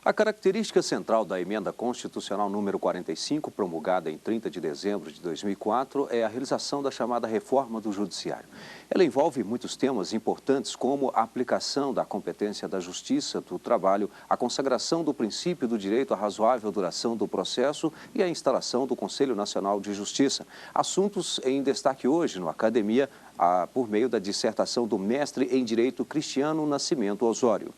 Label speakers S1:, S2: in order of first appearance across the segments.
S1: A característica central da Emenda Constitucional número 45, promulgada em 30 de dezembro de 2004, é a realização da chamada reforma do Judiciário. Ela envolve muitos temas importantes como a aplicação da competência da Justiça do Trabalho, a consagração do princípio do direito à razoável duração do processo e a instalação do Conselho Nacional de Justiça. Assuntos em destaque hoje no Academia, por meio da dissertação do mestre em Direito Cristiano Nascimento Osório.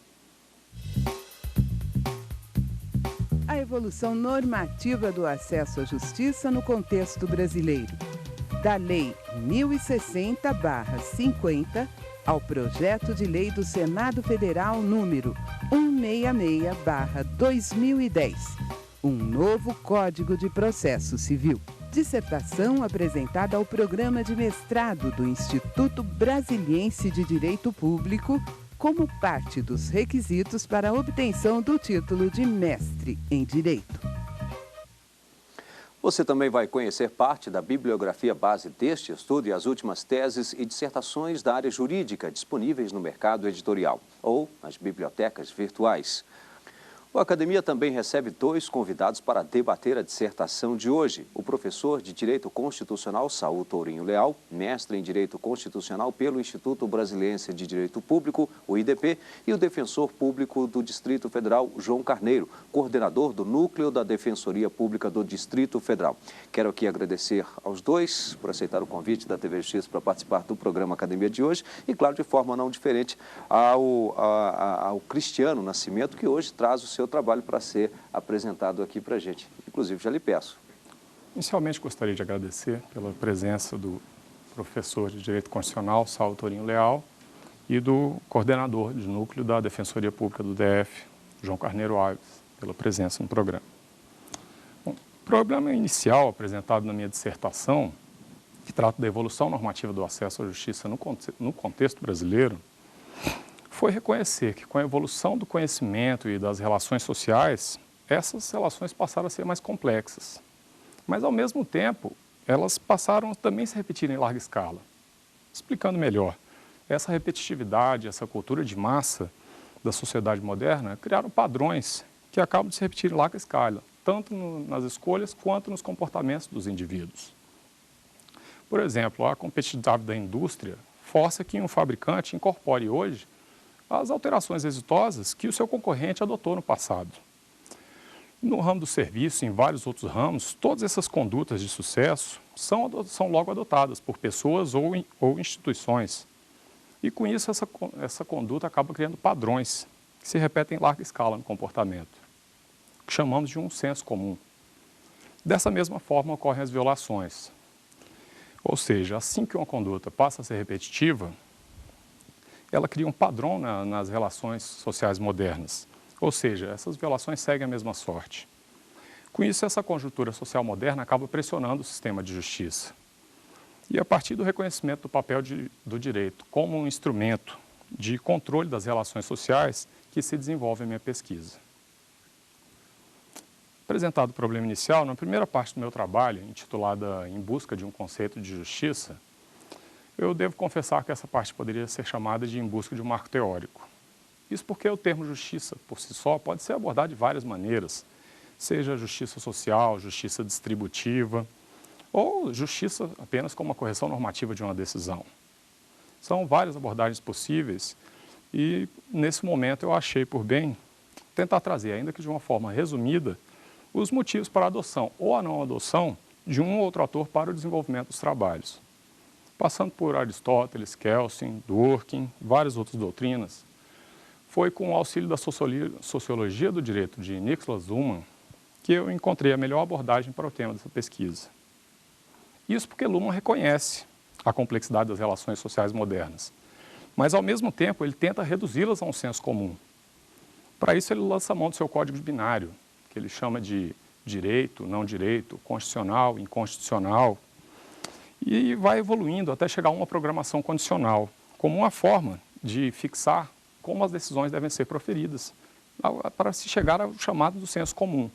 S2: A evolução normativa do acesso à justiça no contexto brasileiro. Da Lei 1060/50 ao Projeto de Lei do Senado Federal número 166/2010, um novo Código de Processo Civil. Dissertação apresentada ao Programa de Mestrado do Instituto Brasiliense de Direito Público, como parte dos requisitos para a obtenção do título de mestre em Direito.
S1: Você também vai conhecer parte da bibliografia base deste estudo e as últimas teses e dissertações da área jurídica disponíveis no mercado editorial ou nas bibliotecas virtuais. O Academia também recebe 2 convidados para debater a dissertação de hoje. O professor de Direito Constitucional, Saul Tourinho Leal, mestre em Direito Constitucional pelo Instituto Brasiliense de Direito Público, o IDP, e o defensor público do Distrito Federal, João Carneiro, coordenador do Núcleo da Defensoria Pública do Distrito Federal. Quero aqui agradecer aos dois por aceitar o convite da TV Justiça para participar do programa Academia de hoje e, claro, de forma não diferente, ao Cristiano Nascimento, que hoje traz o seu trabalho para ser apresentado aqui para a gente. Inclusive, já lhe peço.
S3: Inicialmente, gostaria de agradecer pela presença do professor de Direito Constitucional, Saul Tourinho Leal, e do coordenador de núcleo da Defensoria Pública do DF, João Carneiro Alves, pela presença no programa. Bom, o problema inicial apresentado na minha dissertação, que trata da evolução normativa do acesso à justiça no contexto brasileiro, foi reconhecer que com a evolução do conhecimento e das relações sociais, essas relações passaram a ser mais complexas. Mas, ao mesmo tempo, elas passaram também a se repetir em larga escala. Explicando melhor, essa repetitividade, essa cultura de massa da sociedade moderna criaram padrões que acabam de se repetir em larga escala, tanto nas escolhas quanto nos comportamentos dos indivíduos. Por exemplo, a competitividade da indústria força que um fabricante incorpore hoje as alterações exitosas que o seu concorrente adotou no passado. No ramo do serviço e em vários outros ramos, todas essas condutas de sucesso são logo adotadas por pessoas ou instituições. E com isso, essa conduta acaba criando padrões que se repetem em larga escala no comportamento, que chamamos de um senso comum. Dessa mesma forma ocorrem as violações. Ou seja, assim que uma conduta passa a ser repetitiva, ela cria um padrão nas relações sociais modernas. Ou seja, essas violações seguem a mesma sorte. Com isso, essa conjuntura social moderna acaba pressionando o sistema de justiça. E a partir do reconhecimento do papel do direito como um instrumento de controle das relações sociais que se desenvolve a minha pesquisa. Apresentado o problema inicial, na primeira parte do meu trabalho, intitulada Em Busca de um Conceito de Justiça, eu devo confessar que essa parte poderia ser chamada de Em Busca de um Marco Teórico. Isso porque o termo justiça, por si só, pode ser abordado de várias maneiras, seja justiça social, justiça distributiva, ou justiça apenas como uma correção normativa de uma decisão. São várias abordagens possíveis e, nesse momento, eu achei por bem tentar trazer, ainda que de uma forma resumida, os motivos para a adoção ou a não adoção de um ou outro ator para o desenvolvimento dos trabalhos. Passando por Aristóteles, Kelsen, Dworkin e várias outras doutrinas, foi com o auxílio da Sociologia do Direito de Niklas Luhmann que eu encontrei a melhor abordagem para o tema dessa pesquisa. Isso porque Luhmann reconhece a complexidade das relações sociais modernas, mas ao mesmo tempo ele tenta reduzi-las a um senso comum. Para isso ele lança mão do seu código binário, que ele chama de direito, não direito, constitucional, inconstitucional, e vai evoluindo até chegar a uma programação condicional, como uma forma de fixar como as decisões devem ser proferidas, para se chegar ao chamado do senso comum,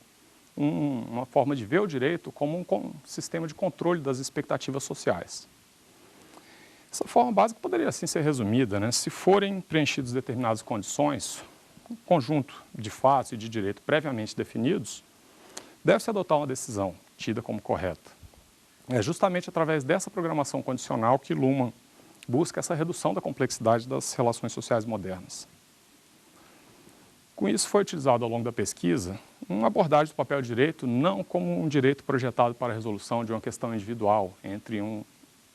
S3: uma forma de ver o direito como um sistema de controle das expectativas sociais. Essa forma básica poderia assim ser resumida, né? Se forem preenchidas determinadas condições, conjunto de fatos e de direito previamente definidos, deve-se adotar uma decisão tida como correta. É justamente através dessa programação condicional que Luhmann busca essa redução da complexidade das relações sociais modernas. Com isso, foi utilizado ao longo da pesquisa uma abordagem do papel de direito não como um direito projetado para a resolução de uma questão individual entre um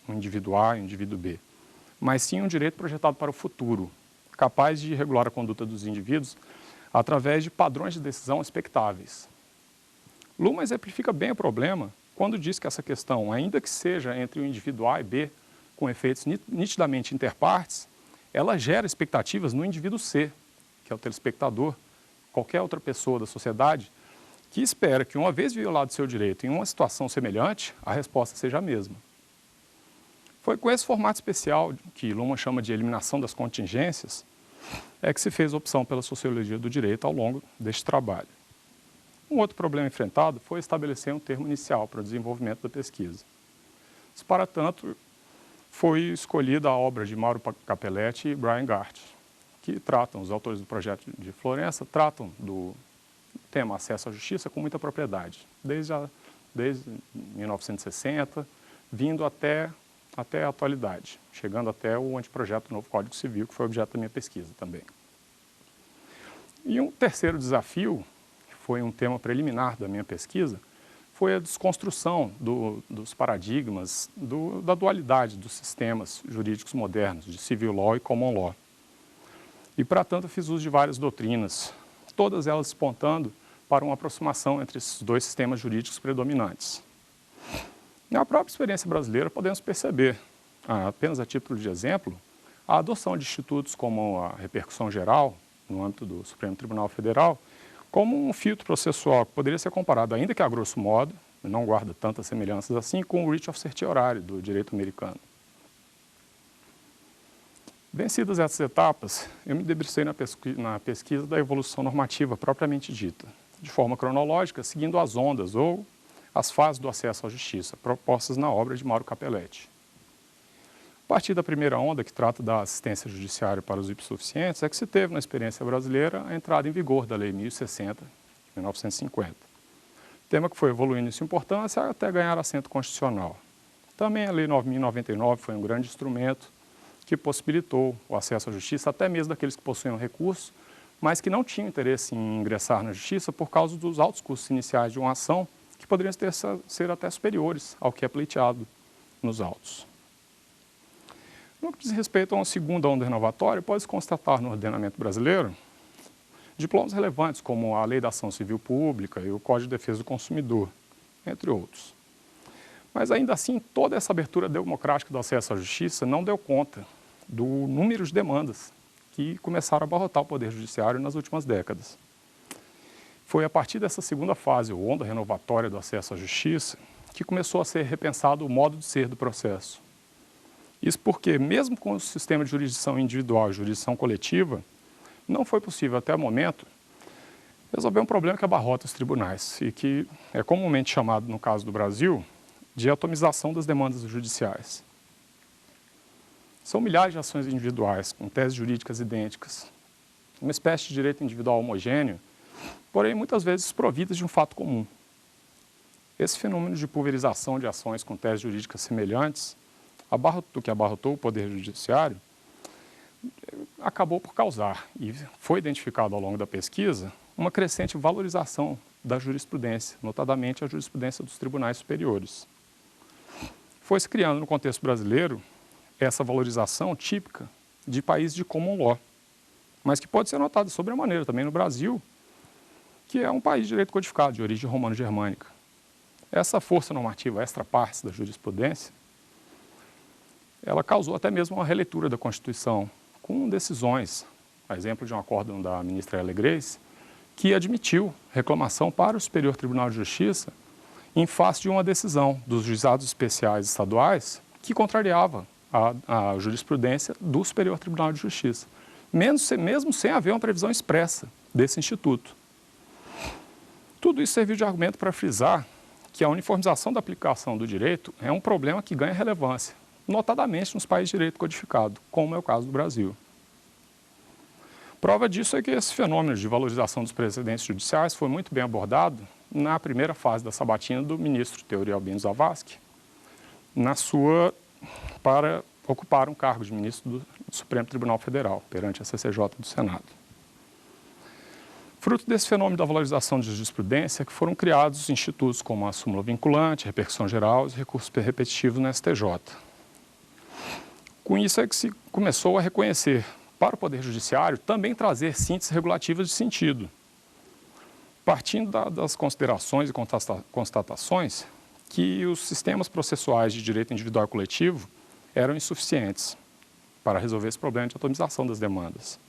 S3: indivíduo A e um indivíduo B, mas sim um direito projetado para o futuro, capaz de regular a conduta dos indivíduos através de padrões de decisão expectáveis. Luhmann exemplifica bem o problema quando diz que essa questão, ainda que seja entre o indivíduo A e B, com efeitos nitidamente interpartes, ela gera expectativas no indivíduo C, que é o telespectador, qualquer outra pessoa da sociedade, que espera que, uma vez violado seu direito em uma situação semelhante, a resposta seja a mesma. Foi com esse formato especial, que Luhmann chama de eliminação das contingências, é que se fez a opção pela sociologia do direito ao longo deste trabalho. Um outro problema enfrentado foi estabelecer um termo inicial para o desenvolvimento da pesquisa. Para tanto, foi escolhida a obra de Mauro Capelletti e Brian Gart, que tratam, os autores do projeto de Florença, tratam do tema acesso à justiça com muita propriedade, desde 1960, vindo até a atualidade, chegando até o anteprojeto do novo Código Civil, que foi objeto da minha pesquisa também. E um terceiro desafio, que foi um tema preliminar da minha pesquisa, foi a desconstrução dos paradigmas, da dualidade dos sistemas jurídicos modernos, de civil law e common law. E, para tanto, fiz uso de várias doutrinas, todas elas despontando para uma aproximação entre esses dois sistemas jurídicos predominantes. Na própria experiência brasileira, podemos perceber, apenas a título de exemplo, a adoção de institutos como a repercussão geral, no âmbito do Supremo Tribunal Federal, como um filtro processual que poderia ser comparado, ainda que a grosso modo, não guarda tantas semelhanças assim, com o writ of certiorari do direito americano. Vencidas essas etapas, eu me debrucei na pesquisa da evolução normativa propriamente dita, de forma cronológica, seguindo as ondas ou as fases do acesso à justiça, propostas na obra de Mauro Capelletti. A partir da primeira onda, que trata da assistência judiciária para os hipossuficientes, é que se teve na experiência brasileira a entrada em vigor da Lei 1060, de 1950. Tema que foi evoluindo em sua importância até ganhar assento constitucional. Também a Lei 9.099 foi um grande instrumento que possibilitou o acesso à justiça até mesmo daqueles que possuíam recursos, mas que não tinham interesse em ingressar na justiça por causa dos altos custos iniciais de uma ação, que poderiam ser até superiores ao que é pleiteado nos autos. No que diz respeito a uma segunda onda renovatória, pode-se constatar no ordenamento brasileiro diplomas relevantes como a Lei da Ação Civil Pública e o Código de Defesa do Consumidor, entre outros. Mas ainda assim, toda essa abertura democrática do acesso à justiça não deu conta do número de demandas que começaram a abarrotar o Poder Judiciário nas últimas décadas. Foi a partir dessa segunda fase, ou onda renovatória do acesso à justiça, que começou a ser repensado o modo de ser do processo. Isso porque, mesmo com o sistema de jurisdição individual e jurisdição coletiva, não foi possível até o momento resolver um problema que abarrota os tribunais e que é comumente chamado, no caso do Brasil, de atomização das demandas judiciais. São milhares de ações individuais, com teses jurídicas idênticas, uma espécie de direito individual homogêneo, porém muitas vezes desprovidas de um fato comum. Esse fenômeno de pulverização de ações com teses jurídicas semelhantes, que abarrotou o Poder Judiciário, acabou por causar, e foi identificado ao longo da pesquisa, uma crescente valorização da jurisprudência, notadamente a jurisprudência dos tribunais superiores. Foi-se criando no contexto brasileiro essa valorização típica de países de common law, mas que pode ser notada sobremaneira também no Brasil, que é um país de direito codificado, de origem romano-germânica. Essa força normativa extra partes da jurisprudência, ela causou até mesmo uma releitura da Constituição, com decisões, a exemplo de um acórdão da ministra Ela Grace, que admitiu reclamação para o Superior Tribunal de Justiça em face de uma decisão dos juizados especiais estaduais que contrariava a jurisprudência do Superior Tribunal de Justiça, mesmo sem haver uma previsão expressa desse instituto. Tudo isso serviu de argumento para frisar que a uniformização da aplicação do direito é um problema que ganha relevância, notadamente nos países de direito codificado, como é o caso do Brasil. Prova disso é que esse fenômeno de valorização dos precedentes judiciais foi muito bem abordado na primeira fase da sabatina do ministro Teori Albino Zavascki, para ocupar um cargo de ministro do Supremo Tribunal Federal, perante a CCJ do Senado. Fruto desse fenômeno da valorização de jurisprudência que foram criados institutos como a súmula vinculante, repercussão geral e recursos repetitivos no STJ. Com isso é que se começou a reconhecer para o Poder Judiciário também trazer sínteses regulativas de sentido, partindo das considerações e constatações que os sistemas processuais de direito individual e coletivo eram insuficientes para resolver esse problema de atomização das demandas.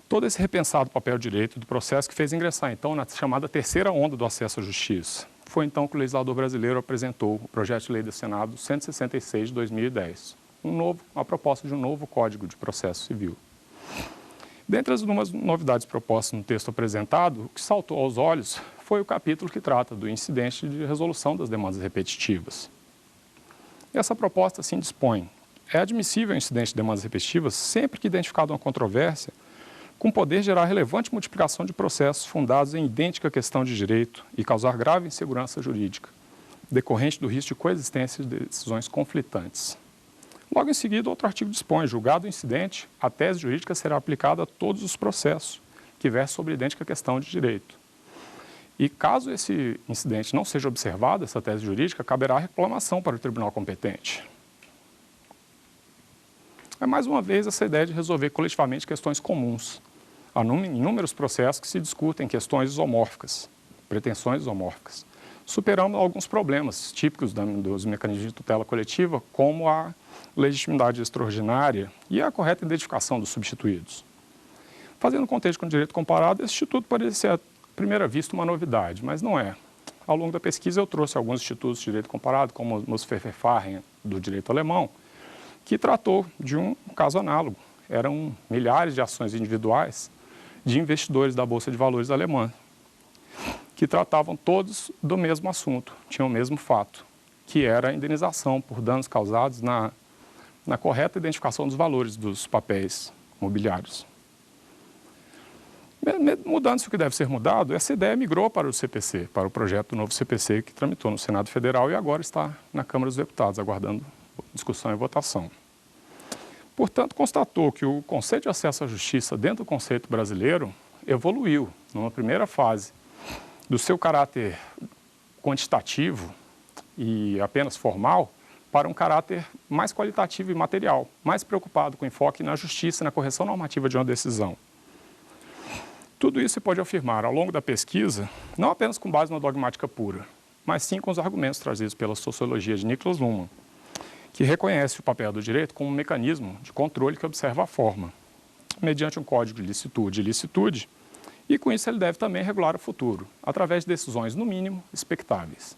S3: Todo esse repensado papel de direito do processo que fez ingressar, então, na chamada terceira onda do acesso à justiça. Foi, então, que o legislador brasileiro apresentou o projeto de lei do Senado 166 de 2010, a proposta de um novo Código de Processo Civil. Dentre as novidades propostas no texto apresentado, o que saltou aos olhos foi o capítulo que trata do incidente de resolução das demandas repetitivas. Essa proposta assim dispõe: é admissível o incidente de demandas repetitivas sempre que identificada uma controvérsia com poder gerar relevante multiplicação de processos fundados em idêntica questão de direito e causar grave insegurança jurídica, decorrente do risco de coexistência de decisões conflitantes. Logo em seguida, outro artigo dispõe: julgado o incidente, a tese jurídica será aplicada a todos os processos que versam sobre idêntica questão de direito. E caso esse incidente não seja observado, essa tese jurídica, caberá reclamação para o tribunal competente. É mais uma vez essa ideia de resolver coletivamente questões comuns. Há inúmeros processos que se discutem questões isomórficas, pretensões isomórficas. Superamos alguns problemas típicos dos mecanismos de tutela coletiva, como a legitimidade extraordinária e a correta identificação dos substituídos. Fazendo um contexto com o direito comparado, esse instituto parecia ser, à primeira vista, uma novidade, mas não é. Ao longo da pesquisa, eu trouxe alguns institutos de direito comparado, como o Mosferverfahren, do direito alemão, que tratou de um caso análogo. Eram milhares de ações individuais de investidores da Bolsa de Valores alemã, que tratavam todos do mesmo assunto, tinham o mesmo fato, que era a indenização por danos causados na correta identificação dos valores dos papéis imobiliários. Mudando-se o que deve ser mudado, essa ideia migrou para o CPC, para o projeto do novo CPC que tramitou no Senado Federal e agora está na Câmara dos Deputados, aguardando discussão e votação. Portanto, constatou que o conceito de acesso à justiça dentro do conceito brasileiro evoluiu, numa primeira fase, do seu caráter quantitativo e apenas formal, para um caráter mais qualitativo e material, mais preocupado com enfoque na justiça e na correção normativa de uma decisão. Tudo isso se pode afirmar ao longo da pesquisa, não apenas com base na dogmática pura, mas sim com os argumentos trazidos pela sociologia de Niklas Luhmann, que reconhece o papel do direito como um mecanismo de controle que observa a forma, mediante um código de licitude e ilicitude, e com isso ele deve também regular o futuro, através de decisões, no mínimo, expectáveis.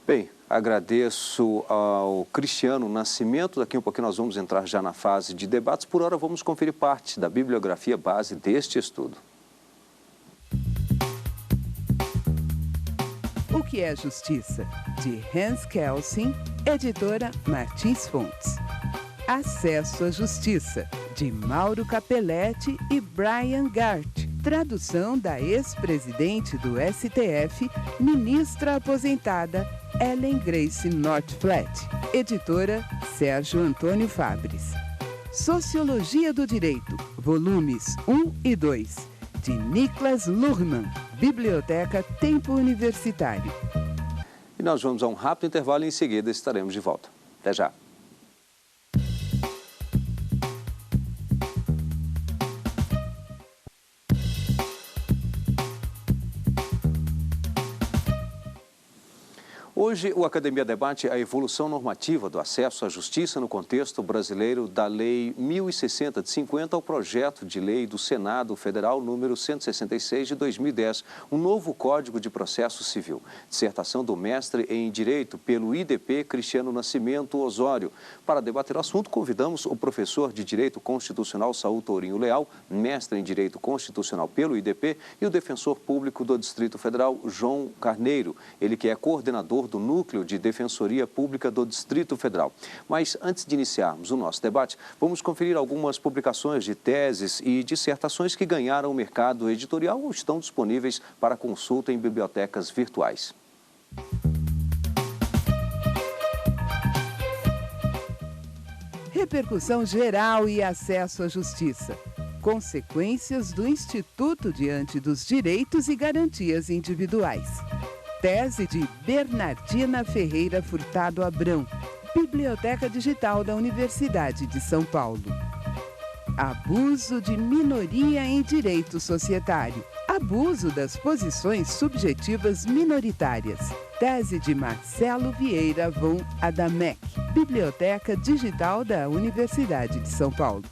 S1: Bem, agradeço ao Cristiano Nascimento. Daqui um pouquinho nós vamos entrar já na fase de debates. Por hora, vamos conferir parte da bibliografia base deste estudo.
S2: O que é Justiça? De Hans Kelsen, editora Martins Fontes. Acesso à Justiça, de Mauro Capelletti e Brian Gart. Tradução da ex-presidente do STF, ministra aposentada Ellen Grace Northflat. Editora Sérgio Antônio Fabres. Sociologia do Direito, volumes 1 e 2, de Niklas Luhmann, Biblioteca Tempo Universitário.
S1: E nós vamos a um rápido intervalo e em seguida estaremos de volta. Até já. Hoje, o Academia debate a evolução normativa do acesso à justiça no contexto brasileiro da Lei 1060 de 50 ao projeto de lei do Senado Federal número 166 de 2010, um novo Código de Processo Civil. Dissertação do mestre em Direito pelo IDP, Cristiano Nascimento Osório. Para debater o assunto, convidamos o professor de Direito Constitucional Saul Tourinho Leal, mestre em Direito Constitucional pelo IDP, e o defensor público do Distrito Federal, João Carneiro, ele que é coordenador do Núcleo de Defensoria Pública do Distrito Federal. Mas antes de iniciarmos o nosso debate, vamos conferir algumas publicações de teses e dissertações que ganharam o mercado editorial ou estão disponíveis para consulta em bibliotecas virtuais.
S2: Repercussão geral e acesso à justiça. Consequências do Instituto diante dos direitos e garantias individuais. Tese de Bernardina Ferreira Furtado Abrão, Biblioteca Digital da Universidade de São Paulo. Abuso de minoria em direito societário. Abuso das posições subjetivas minoritárias. Tese de Marcelo Vieira von Adamek, Biblioteca Digital da Universidade de São Paulo.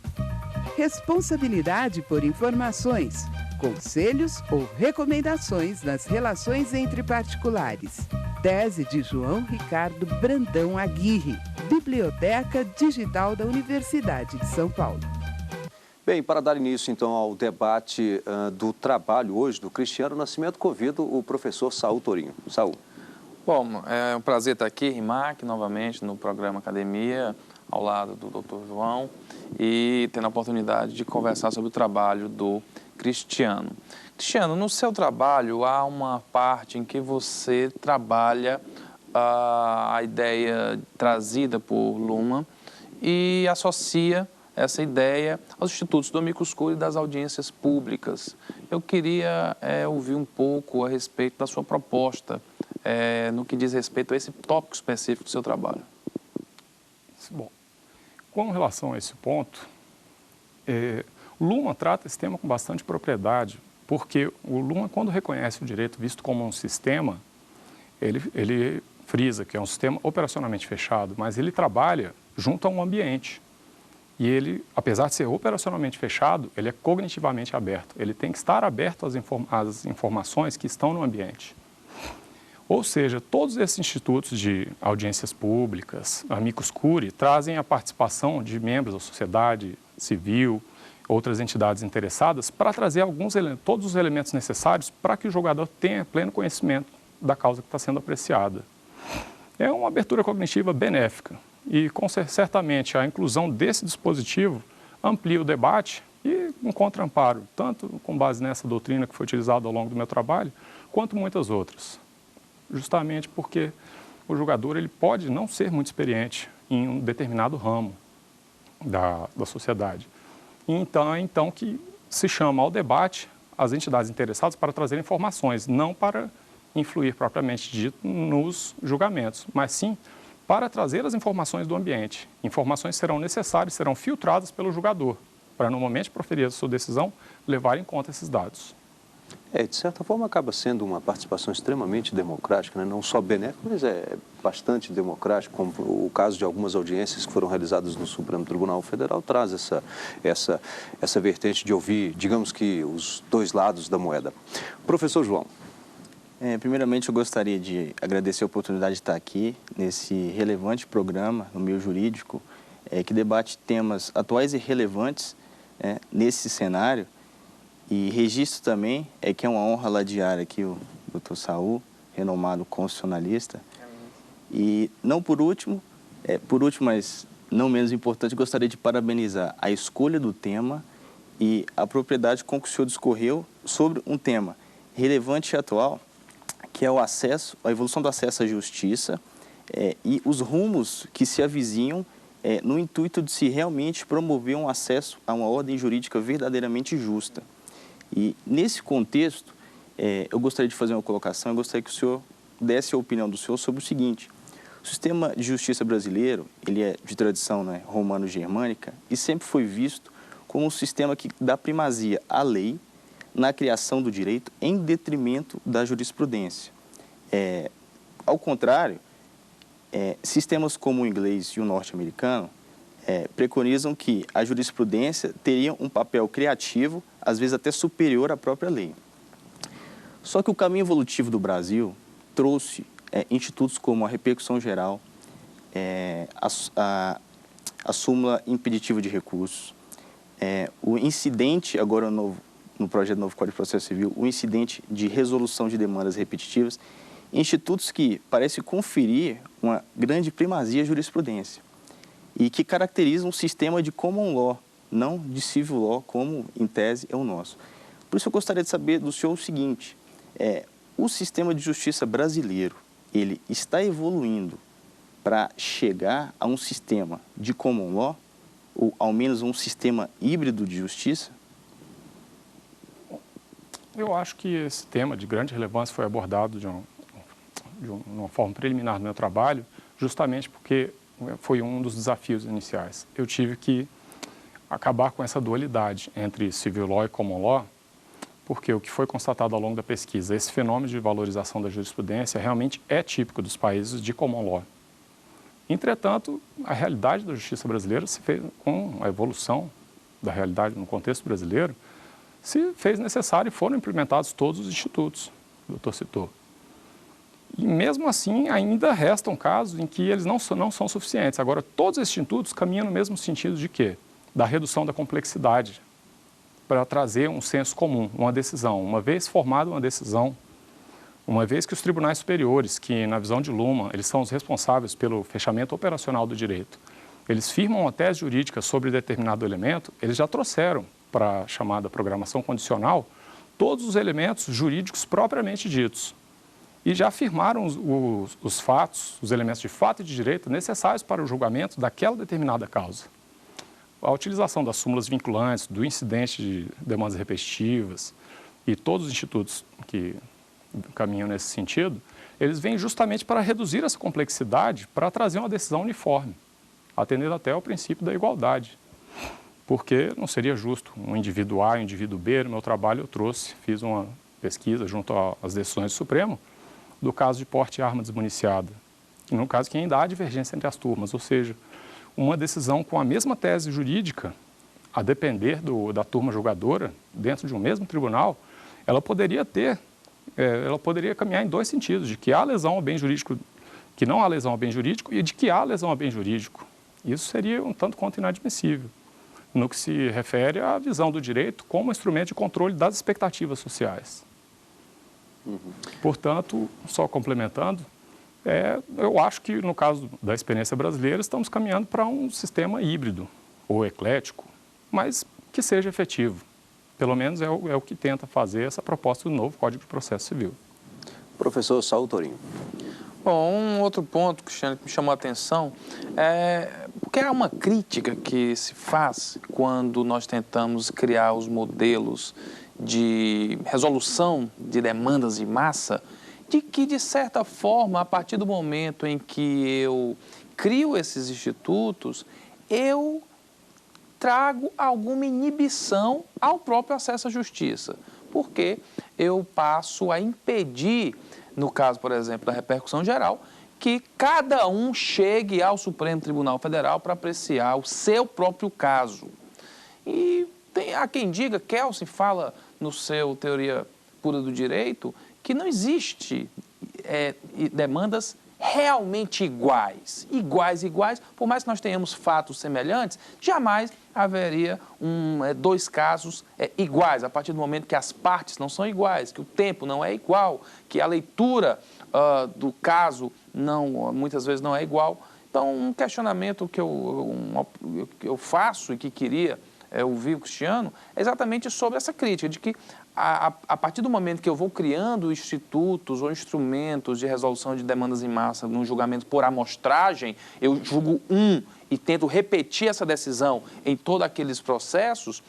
S2: Responsabilidade por informações, conselhos ou recomendações nas relações entre particulares. Tese de João Ricardo Brandão Aguirre, Biblioteca Digital da Universidade de São Paulo.
S1: Bem, para dar início então ao debate do trabalho hoje do Cristiano Nascimento, convido o professor Saul Torinho. Saul.
S4: Bom, é um prazer estar aqui, RIMAC, novamente no programa Academia, ao lado do Dr. João, e tendo a oportunidade de conversar sobre o trabalho do Cristiano. Cristiano, no seu trabalho há uma parte em que você trabalha a ideia trazida por Luhmann e associa essa ideia aos institutos do amicus curiae e das audiências públicas. Eu queria ouvir um pouco a respeito da sua proposta no que diz respeito a esse tópico específico do seu trabalho.
S3: Bom, com relação a esse ponto, Luhmann trata esse tema com bastante propriedade, porque o Luhmann, quando reconhece o direito visto como um sistema, ele frisa que é um sistema operacionalmente fechado, mas ele trabalha junto a um ambiente. E ele, apesar de ser operacionalmente fechado, ele é cognitivamente aberto. Ele tem que estar aberto às informações que estão no ambiente. Ou seja, todos esses institutos de audiências públicas, amicus curiae, trazem a participação de membros da sociedade civil, outras entidades interessadas, para trazer todos os elementos necessários para que o jogador tenha pleno conhecimento da causa que está sendo apreciada. É uma abertura cognitiva benéfica. E, certamente, a inclusão desse dispositivo amplia o debate e encontra amparo, tanto com base nessa doutrina que foi utilizada ao longo do meu trabalho, quanto muitas outras. Justamente porque o julgador ele pode não ser muito experiente em um determinado ramo da sociedade. Então que se chama ao debate as entidades interessadas para trazer informações, não para influir propriamente dito nos julgamentos, mas sim para trazer as informações do ambiente. Informações serão necessárias, serão filtradas pelo julgador, para no momento de proferir a sua decisão, levar em conta esses dados.
S1: De certa forma acaba sendo uma participação extremamente democrática, né? Não só benéfica, mas é bastante democrática, como o caso de algumas audiências que foram realizadas no Supremo Tribunal Federal traz essa vertente de ouvir, digamos que, os dois lados da moeda. Professor João.
S5: Primeiramente, eu gostaria de agradecer a oportunidade de estar aqui nesse relevante programa, no meio jurídico, que debate temas atuais e relevantes nesse cenário. E registro também que é uma honra ladear aqui o Dr. Saul, renomado constitucionalista. E não por último, mas não menos importante, gostaria de parabenizar a escolha do tema e a propriedade com que o senhor discorreu sobre um tema relevante e atual, que é o acesso, a evolução do acesso à justiça e os rumos que se avizinham no intuito de se realmente promover um acesso a uma ordem jurídica verdadeiramente justa. E nesse contexto, eu gostaria de fazer uma colocação, eu gostaria que o senhor desse a opinião do senhor sobre o seguinte: o sistema de justiça brasileiro, ele é de tradição romano-germânica e sempre foi visto como um sistema que dá primazia à lei na criação do direito em detrimento da jurisprudência. Ao contrário, sistemas como o inglês e o norte-americano preconizam que a jurisprudência teria um papel criativo, às vezes até superior à própria lei. Só que o caminho evolutivo do Brasil trouxe institutos como a repercussão geral, a súmula impeditiva de recursos, o incidente, agora no projeto Novo Código de Processo Civil, o incidente de resolução de demandas repetitivas, institutos que parecem conferir uma grande primazia à jurisprudência e que caracterizam um sistema de common law, não de civil law, como em tese é o nosso. Por isso eu gostaria de saber do senhor o seguinte, o sistema de justiça brasileiro, ele está evoluindo para chegar a um sistema de common law, ou ao menos um sistema híbrido de justiça?
S3: Eu acho que esse tema de grande relevância foi abordado de uma forma preliminar no meu trabalho, justamente porque foi um dos desafios iniciais. Eu tive que acabar com essa dualidade entre civil law e common law, porque o que foi constatado ao longo da pesquisa, esse fenômeno de valorização da jurisprudência realmente é típico dos países de common law. Entretanto, a realidade da justiça brasileira se fez com a evolução da realidade no contexto brasileiro, se fez necessário e foram implementados todos os institutos que o doutor citou. E mesmo assim, ainda restam casos em que eles não são suficientes. Agora, todos esses institutos caminham no mesmo sentido de quê? Da redução da complexidade, para trazer um senso comum, uma decisão. Uma vez formada uma decisão, uma vez que os tribunais superiores, que na visão de Luhmann, eles são os responsáveis pelo fechamento operacional do direito, eles firmam uma tese jurídica sobre determinado elemento, eles já trouxeram para a chamada programação condicional todos os elementos jurídicos propriamente ditos e já afirmaram os fatos, os elementos de fato e de direito necessários para o julgamento daquela determinada causa. A utilização das súmulas vinculantes, do incidente de demandas repetitivas e todos os institutos que caminham nesse sentido, eles vêm justamente para reduzir essa complexidade, para trazer uma decisão uniforme, atendendo até ao princípio da igualdade. Porque não seria justo um indivíduo A e um indivíduo B. No meu trabalho eu fiz uma pesquisa junto às decisões do Supremo, do caso de porte de arma desmuniciada. E no caso que ainda há divergência entre as turmas, ou seja, uma decisão com a mesma tese jurídica, a depender da turma julgadora, dentro de um mesmo tribunal, ela poderia caminhar em dois sentidos, de que há lesão ao bem jurídico, que não há lesão ao bem jurídico, e de que há lesão ao bem jurídico. Isso seria um tanto quanto inadmissível, no que se refere à visão do direito como instrumento de controle das expectativas sociais. Portanto, só complementando, eu acho que no caso da experiência brasileira estamos caminhando para um sistema híbrido ou eclético, mas que seja efetivo. Pelo menos é o que tenta fazer essa proposta do novo Código de Processo Civil.
S1: Professor Saulo Torinho.
S4: Bom, um outro ponto, Cristiano, que me chamou a atenção porque há uma crítica que se faz quando nós tentamos criar os modelos de resolução de demandas em massa, de que, de certa forma, a partir do momento em que eu crio esses institutos, eu trago alguma inibição ao próprio acesso à justiça, porque eu passo a impedir, no caso, por exemplo, da repercussão geral, que cada um chegue ao Supremo Tribunal Federal para apreciar o seu próprio caso. E há quem diga, Kelsen fala no seu Teoria Pura do Direito, que não existe demandas realmente iguais, por mais que nós tenhamos fatos semelhantes, jamais haveria dois casos iguais, a partir do momento que as partes não são iguais, que o tempo não é igual, que a leitura do caso muitas vezes não é igual. Então, um questionamento que eu faço e que queria ouvir o Cristiano é exatamente sobre essa crítica, de que a partir do momento que eu vou criando institutos ou instrumentos de resolução de demandas em massa num julgamento por amostragem, eu julgo e tento repetir essa decisão em todos aqueles processos,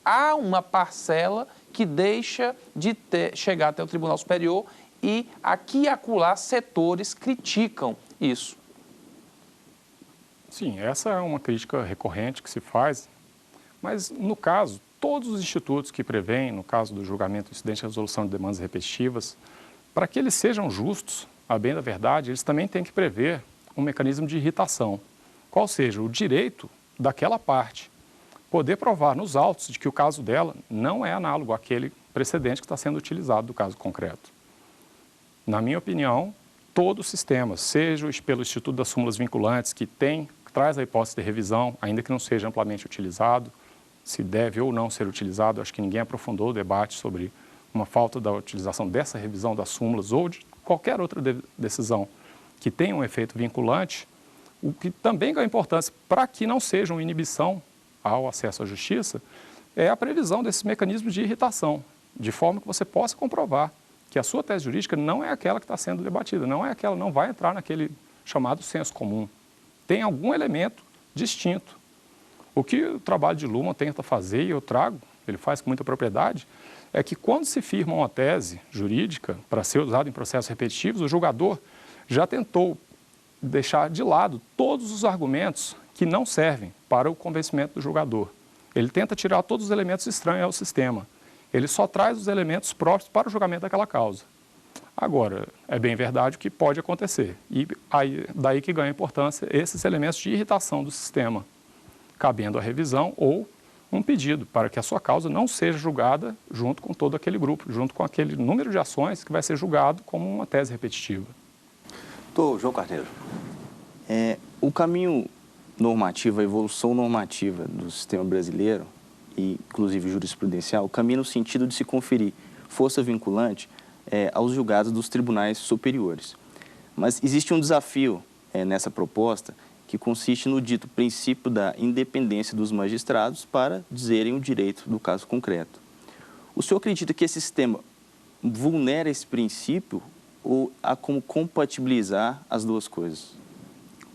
S4: há uma parcela que deixa de chegar até o Tribunal Superior e aqui e acolá setores criticam isso.
S3: Sim, essa é uma crítica recorrente que se faz, mas no caso, todos os institutos que prevêem, no caso do julgamento, incidente de resolução de demandas repetitivas, para que eles sejam justos, a bem da verdade, eles também têm que prever um mecanismo de irritação, qual seja o direito daquela parte poder provar nos autos de que o caso dela não é análogo àquele precedente que está sendo utilizado do caso concreto. Na minha opinião, todo o sistema, seja pelo Instituto das Súmulas Vinculantes, que traz a hipótese de revisão, ainda que não seja amplamente utilizado, se deve ou não ser utilizado, acho que ninguém aprofundou o debate sobre uma falta da utilização dessa revisão das súmulas ou de qualquer outra decisão que tenha um efeito vinculante, o que também ganha importância para que não seja uma inibição ao acesso à justiça é a previsão desses mecanismos de irritação, de forma que você possa comprovar que a sua tese jurídica não é aquela que está sendo debatida, não vai entrar naquele chamado senso comum. Tem algum elemento distinto. O que o trabalho de Luhmann tenta fazer, e eu trago, ele faz com muita propriedade, é que quando se firma uma tese jurídica para ser usada em processos repetitivos, o julgador já tentou deixar de lado todos os argumentos que não servem para o convencimento do julgador. Ele tenta tirar todos os elementos estranhos ao sistema. Ele só traz os elementos próprios para o julgamento daquela causa. Agora, é bem verdade o que pode acontecer. E daí que ganha importância esses elementos de irritação do sistema, cabendo a revisão ou um pedido para que a sua causa não seja julgada junto com todo aquele grupo, junto com aquele número de ações que vai ser julgado como uma tese repetitiva.
S1: Doutor João Carneiro.
S5: O caminho normativo, a evolução normativa do sistema brasileiro, e inclusive jurisprudencial, caminha no sentido de se conferir força vinculante aos julgados dos tribunais superiores. Mas existe um desafio nessa proposta que consiste no dito princípio da independência dos magistrados para dizerem o direito do caso concreto. O senhor acredita que esse sistema vulnera esse princípio ou há como compatibilizar as duas coisas?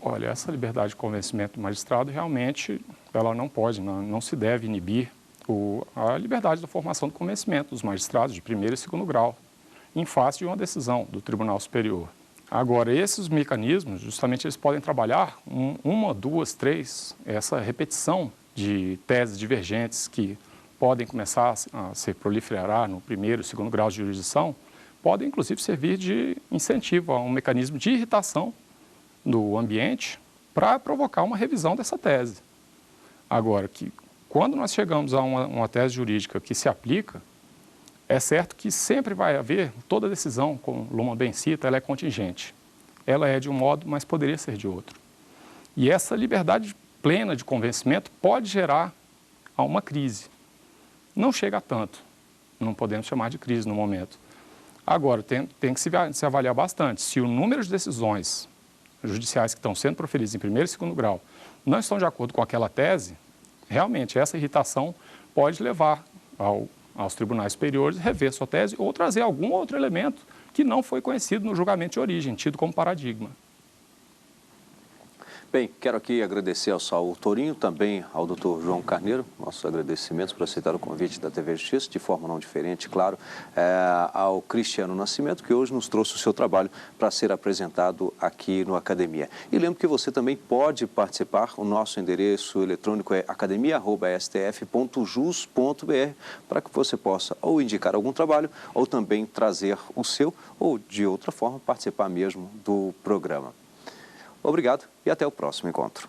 S3: Olha, essa liberdade de convencimento do magistrado realmente ela não pode, não se deve inibir a liberdade da formação do convencimento dos magistrados de primeiro e segundo grau, em face de uma decisão do Tribunal Superior. Agora, esses mecanismos, justamente, eles podem trabalhar uma, duas, três, essa repetição de teses divergentes que podem começar a se proliferar no primeiro e segundo grau de jurisdição, podem, inclusive, servir de incentivo a um mecanismo de irritação do ambiente para provocar uma revisão dessa tese. Agora, que quando nós chegamos a uma tese jurídica que se aplica, é certo que sempre vai haver, toda decisão, como Luhmann bem cita, ela é contingente. Ela é de um modo, mas poderia ser de outro. E essa liberdade plena de convencimento pode gerar uma crise. Não chega a tanto, não podemos chamar de crise no momento. Agora, tem que se avaliar bastante. Se o número de decisões judiciais que estão sendo proferidas em primeiro e segundo grau não estão de acordo com aquela tese, realmente essa irritação pode levar aos tribunais superiores rever sua tese ou trazer algum outro elemento que não foi conhecido no julgamento de origem, tido como paradigma.
S1: Bem, quero aqui agradecer ao Saul Torinho, também ao doutor João Carneiro, nossos agradecimentos por aceitar o convite da TV Justiça, de forma não diferente, claro, ao Cristiano Nascimento, que hoje nos trouxe o seu trabalho para ser apresentado aqui no Academia. E lembro que você também pode participar, o nosso endereço eletrônico é academia@stf.jus.br, para que você possa ou indicar algum trabalho, ou também trazer o seu, ou de outra forma participar mesmo do programa. Obrigado e até o próximo encontro.